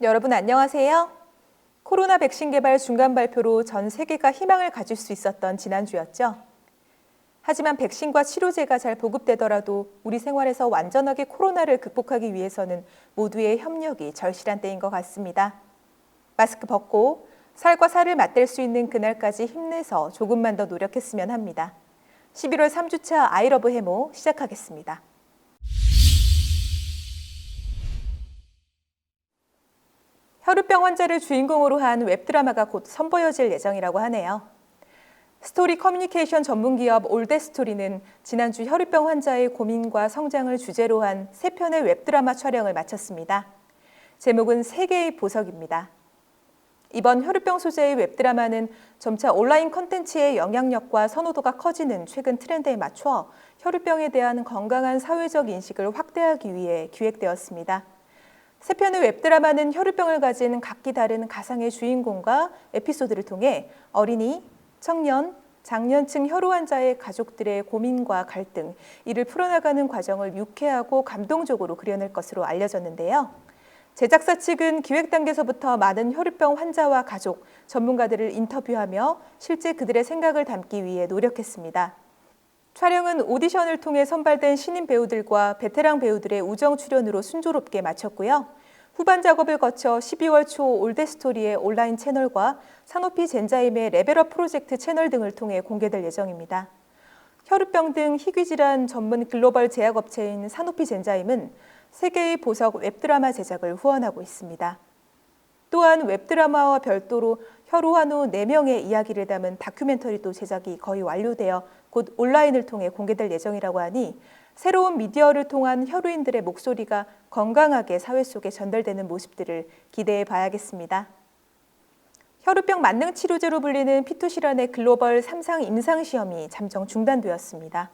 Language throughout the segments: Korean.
여러분 안녕하세요. 코로나 백신 개발 중간 발표로 전 세계가 희망을 가질 수 있었던 지난주였죠. 하지만 백신과 치료제가 잘 보급되더라도 우리 생활에서 완전하게 코로나를 극복하기 위해서는 모두의 협력이 절실한 때인 것 같습니다. 마스크 벗고 살과 살을 맞댈 수 있는 그날까지 힘내서 조금만 더 노력했으면 합니다. 11월 3주차 아이러브 해모 시작하겠습니다. 혈우병 환자를 주인공으로 한 웹드라마가 곧 선보여질 예정이라고 하네요. 스토리 커뮤니케이션 전문기업 올데스토리는 지난주 혈우병 환자의 고민과 성장을 주제로 한 3편의 웹드라마 촬영을 마쳤습니다. 제목은 세계의 보석입니다. 이번 혈우병 소재의 웹드라마는 점차 온라인 콘텐츠의 영향력과 선호도가 커지는 최근 트렌드에 맞춰 혈우병에 대한 건강한 사회적 인식을 확대하기 위해 기획되었습니다. 3편의 웹드라마는 혈우병을 가진 각기 다른 가상의 주인공과 에피소드를 통해 어린이, 청년, 장년층 혈우 환자의 가족들의 고민과 갈등, 이를 풀어나가는 과정을 유쾌하고 감동적으로 그려낼 것으로 알려졌는데요. 제작사 측은 기획 단계에서부터 많은 혈우병 환자와 가족, 전문가들을 인터뷰하며 실제 그들의 생각을 담기 위해 노력했습니다. 촬영은 오디션을 통해 선발된 신인 배우들과 베테랑 배우들의 우정 출연으로 순조롭게 마쳤고요. 후반 작업을 거쳐 12월 초 올데스토리의 온라인 채널과 사노피 젠자임의 레벨업 프로젝트 채널 등을 통해 공개될 예정입니다. 혈우병 등 희귀질환 전문 글로벌 제약업체인 사노피 젠자임은 세계의 보석 웹드라마 제작을 후원하고 있습니다. 또한 웹드라마와 별도로 혈우 환우 4명의 이야기를 담은 다큐멘터리도 제작이 거의 완료되어 곧 온라인을 통해 공개될 예정이라고 하니 새로운 미디어를 통한 혈우인들의 목소리가 건강하게 사회 속에 전달되는 모습들을 기대해 봐야겠습니다. 혈우병 만능 치료제로 불리는 피투시란의 글로벌 3상 임상시험이 잠정 중단되었습니다.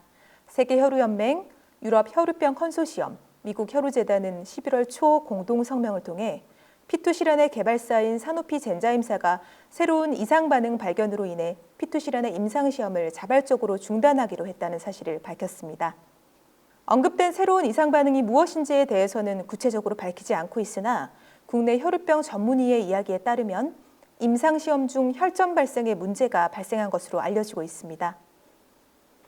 세계혈우연맹, 유럽 혈우병 컨소시엄, 미국 혈우재단은 11월 초 공동 성명을 통해 피투시란의 개발사인 사노피 젠자임사가 새로운 이상 반응 발견으로 인해 피투시란의 임상시험을 자발적으로 중단하기로 했다는 사실을 밝혔습니다. 언급된 새로운 이상 반응이 무엇인지에 대해서는 구체적으로 밝히지 않고 있으나 국내 혈우병 전문의의 이야기에 따르면 임상시험 중 혈전 발생에 문제가 발생한 것으로 알려지고 있습니다.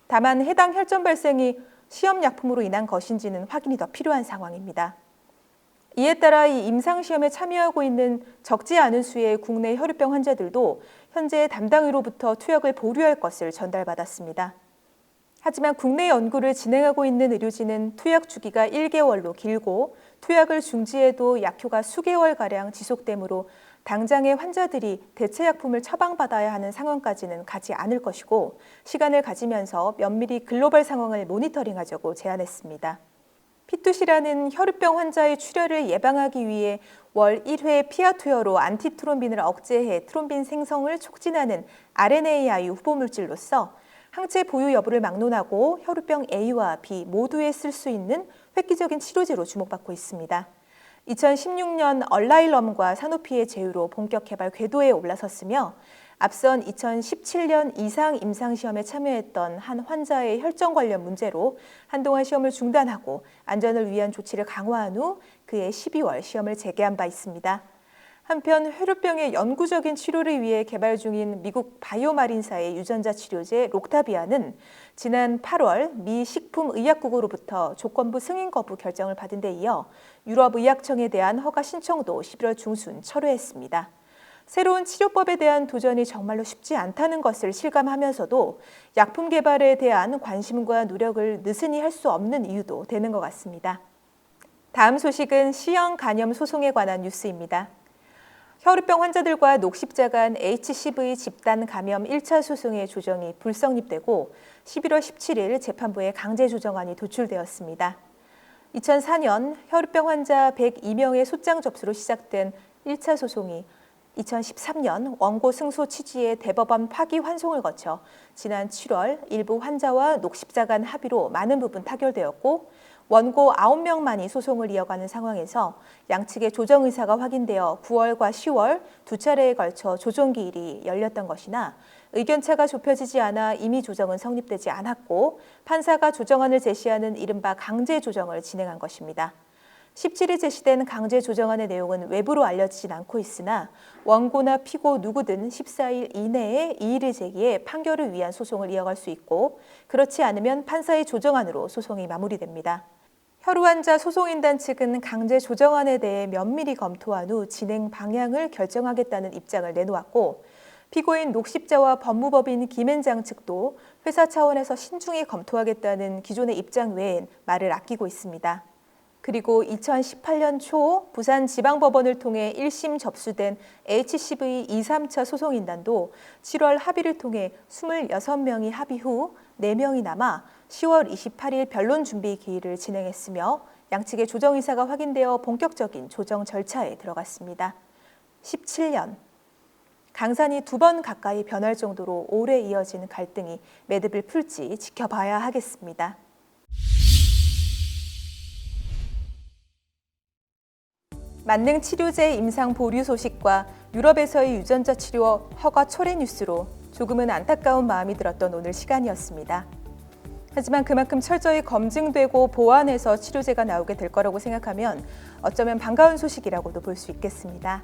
다만 해당 혈전 발생이 시험 약품으로 인한 것인지는 확인이 더 필요한 상황입니다. 이에 따라 이 임상시험에 참여하고 있는 적지 않은 수의 국내 혈우병 환자들도 현재 담당의로부터 투약을 보류할 것을 전달받았습니다. 하지만 국내 연구를 진행하고 있는 의료진은 투약 주기가 1개월로 길고 투약을 중지해도 약효가 수개월가량 지속되므로 당장의 환자들이 대체 약품을 처방받아야 하는 상황까지는 가지 않을 것이고 시간을 가지면서 면밀히 글로벌 상황을 모니터링하자고 제안했습니다. 피투시란은 혈우병 환자의 출혈을 예방하기 위해 월 1회 피하 투여로 안티트롬빈을 억제해 트롬빈 생성을 촉진하는 RNAi 후보물질로서 항체 보유 여부를 막론하고 혈우병 A와 B 모두에 쓸 수 있는 획기적인 치료제로 주목받고 있습니다. 2016년 얼라일럼과 사노피의 제휴로 본격 개발 궤도에 올라섰으며 앞선 2017년 이상 임상시험에 참여했던 한 환자의 혈전 관련 문제로 한동안 시험을 중단하고 안전을 위한 조치를 강화한 후 그해 12월 시험을 재개한 바 있습니다. 한편 혈우병의 영구적인 치료를 위해 개발 중인 미국 바이오마린사의 유전자 치료제 록타비아는 지난 8월 미 식품의약국으로부터 조건부 승인 거부 결정을 받은 데 이어 유럽의약청에 대한 허가 신청도 11월 중순 철회했습니다. 새로운 치료법에 대한 도전이 정말로 쉽지 않다는 것을 실감하면서도 약품 개발에 대한 관심과 노력을 느슨히 할 수 없는 이유도 되는 것 같습니다. 다음 소식은 C형 간염 소송에 관한 뉴스입니다. 혈우병 환자들과 녹십자 간 HCV 집단 감염 1차 소송의 조정이 불성립되고 11월 17일 재판부에 강제 조정안이 도출되었습니다. 2004년 혈우병 환자 102명의 소장 접수로 시작된 1차 소송이 2013년 원고 승소 취지의 대법원 파기 환송을 거쳐 지난 7월 일부 환자와 녹십자 간 합의로 많은 부분 타결되었고 원고 9명만이 소송을 이어가는 상황에서 양측의 조정 의사가 확인되어 9월과 10월 두 차례에 걸쳐 조정 기일이 열렸던 것이나 의견차가 좁혀지지 않아 이미 조정은 성립되지 않았고 판사가 조정안을 제시하는 이른바 강제 조정을 진행한 것입니다. 17일 제시된 강제 조정안의 내용은 외부로 알려지진 않고 있으나 원고나 피고 누구든 14일 이내에 이의를 제기해 판결을 위한 소송을 이어갈 수 있고 그렇지 않으면 판사의 조정안으로 소송이 마무리됩니다. 혈우환자 소송인단 측은 강제 조정안에 대해 면밀히 검토한 후 진행 방향을 결정하겠다는 입장을 내놓았고 피고인 녹십자와 법무법인 김앤장 측도 회사 차원에서 신중히 검토하겠다는 기존의 입장 외엔 말을 아끼고 있습니다. 그리고 2018년 초 부산지방법원을 통해 1심 접수된 HCV 2, 3차 소송인단도 7월 합의를 통해 26명이 합의 후 4명이 남아 10월 28일 변론 준비 기일을 진행했으며 양측의 조정 의사가 확인되어 본격적인 조정 절차에 들어갔습니다. 17년. 강산이 2번 가까이 변할 정도로 오래 이어진 갈등이 매듭을 풀지 지켜봐야 하겠습니다. 만능 치료제 임상 보류 소식과 유럽에서의 유전자 치료 허가 철회 뉴스로 조금은 안타까운 마음이 들었던 오늘 시간이었습니다. 하지만 그만큼 철저히 검증되고 보완해서 치료제가 나오게 될 거라고 생각하면 어쩌면 반가운 소식이라고도 볼 수 있겠습니다.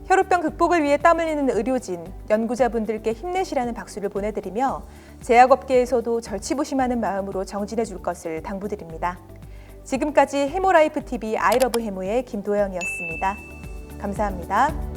혈우병 극복을 위해 땀 흘리는 의료진, 연구자분들께 힘내시라는 박수를 보내드리며 제약업계에서도 절치부심하는 마음으로 정진해 줄 것을 당부드립니다. 지금까지 해모라이프TV 아이러브 해모의 김도영이었습니다. 감사합니다.